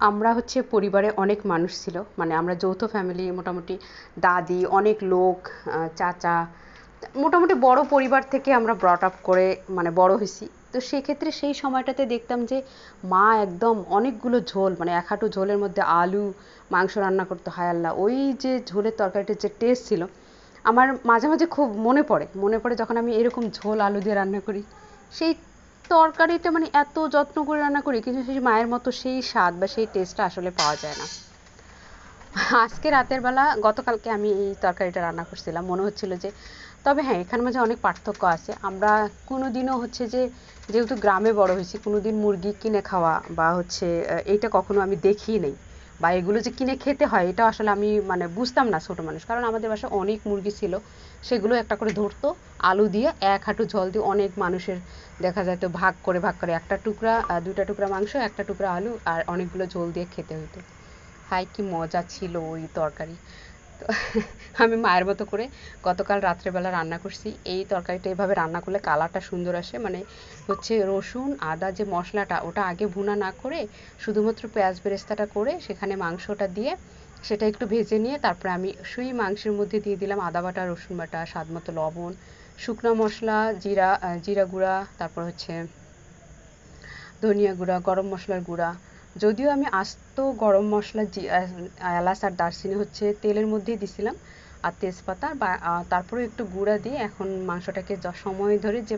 আমরা হচ্ছে পরিবারে অনেক মানুষ ছিল, মানে আমরা যৌথ ফ্যামিলি, মোটামুটি দাদি, অনেক লোক, চাচা, মোটামুটি বড় পরিবার থেকে আমরা ব্রট আপ করে মানে বড় হয়েছি। তো সেক্ষেত্রে সেই সময়টাতে দেখতাম যে মা একদম অনেকগুলো ঝোল, মানে এক হাঁটু ঝোলের মধ্যে আলু মাংস রান্না করতে, হায় আল্লাহ, ওই যে ঝোলের তরকারিটার যে টেস্ট ছিল আমার মাঝে মাঝে খুব মনে পড়ে যখন আমি এরকম ঝোল আলু দিয়ে রান্না করি। সেই তরকারিটা মানে এত যত্ন করে রান্না করি, কিন্তু সেই মায়ের মতো সেই স্বাদ বা সেই টেস্টটা আসলে পাওয়া যায় না। আজকে রাতের বেলা, গতকালকে আমি এই তরকারিটা রান্না করছিলাম, মনে হচ্ছিল যে, তবে হ্যাঁ, এখানে মাঝে অনেক পার্থক্য আছে। আমরা কোনোদিনও হচ্ছে যে, যেহেতু গ্রামে বড় হয়েছি, কোনোদিন মুরগি কিনে খাওয়া বা হচ্ছে এইটা কখনো আমি দেখিই নেই, বা এগুলো যে কিনে খেতে হয় এটা আসলে আমি মানে বুঝতাম না ছোট মানুষ, কারণ আমাদের বাসায় অনেক মুরগি ছিল। সেগুলো একটা করে ধরতো, আলু দিয়ে এক হাঁটু ঝোল দিয়ে অনেক মানুষের দেখা যায় তো ভাগ করে একটা টুকরা, দুইটা টুকরা মাংস, একটা টুকরা আলু আর অনেকগুলো ঝোল দিয়ে খেতে হতো। হায় কি মজা ছিল ওই তরকারি। তো আমি মায়ের মতো করে গতকাল রাত্রেবেলা রান্না করছি। এই তরকারিটা এভাবে রান্না করলে কালারটা সুন্দর আসে, মানে হচ্ছে রসুন আদা যে মশলাটা ওটা আগে ভুনা না করে শুধুমাত্র পেঁয়াজ বেরেস্তাটা করে সেখানে মাংসটা দিয়ে সেটা একটু ভেজে নিয়ে তারপরে আমি সেই মাংসের মধ্যে দিয়ে দিলাম আদা বাটা, রসুন বাটা, স্বাদ মতো লবণ, শুকনো মশলা, জিরা গুঁড়া, তারপর হচ্ছে ধনিয়া গুঁড়া, গরম মশলার গুঁড়া। যদিও আমি আস্ত গরম মশলা, এলাচ আর দারচিনি হচ্ছে তেলের মধ্যেই দিছিলাম, আর তেজপাতা, বা তারপরেও একটু গুঁড়া দিয়ে এখন মাংসটাকে সময় ধরে যে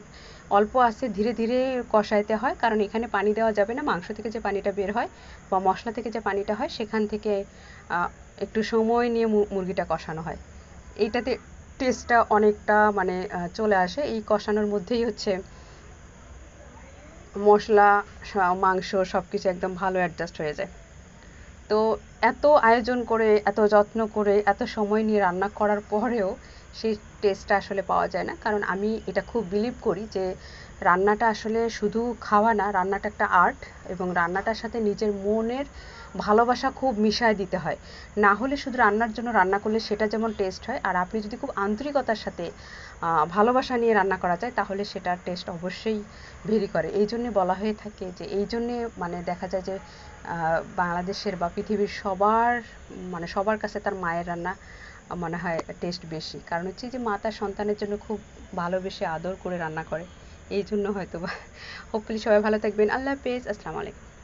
অল্প আছে ধীরে ধীরে কষাইতে হয়, কারণ এখানে পানি দেওয়া যাবে না। মাংস থেকে যে পানিটা বের হয় বা মশলা থেকে যে পানিটা হয় সেখান থেকে একটু সময় নিয়ে মুরগিটা কষানো হয়। এইটাতে টেস্টটা অনেকটা মানে চলে আসে। এই কষানোর মধ্যেই হচ্ছে মশলা, মাংস সব কিছু একদম ভালো অ্যাডজাস্ট হয়ে যায়। তো এত আয়োজন করে, এত যত্ন করে, এত সময় নিয়ে রান্না করার পরেও সেই টেস্টটা আসলে পাওয়া যায় না। কারণ আমি এটা খুব বিলিভ করি যে রান্নাটা আসলে শুধু খাওয়া না, রান্নাটা একটা আর্ট, এবং রান্নাটার সাথে নিজের মনের ভালোবাসা খুব মিশায় দিতে হয়। না হলে শুধু রান্নার জন্য রান্না করলে সেটা যেমন টেস্ট হয়, আর আপনি যদি খুব আন্তরিকতার সাথে ভালোবাসা নিয়ে রান্না করা যায় তাহলে সেটার টেস্ট অবশ্যই ভেরি করে। এই জন্যে বলা হয়ে থাকে যে, এই জন্যে মানে দেখা যায় যে বাংলাদেশের বা পৃথিবীর সবার মানে সবার কাছে তার মায়ের রান্না মনে হয় টেস্ট বেশি, কারণ হচ্ছে যে মা তার সন্তানের জন্য খুব ভালোবেসে আদর করে রান্না করে। এই জন্য হয়তো বা। হোপফুলি সবাই ভালো থাকবেন। আল্লাহ হাফেজ, আসসালামু আলাইকুম।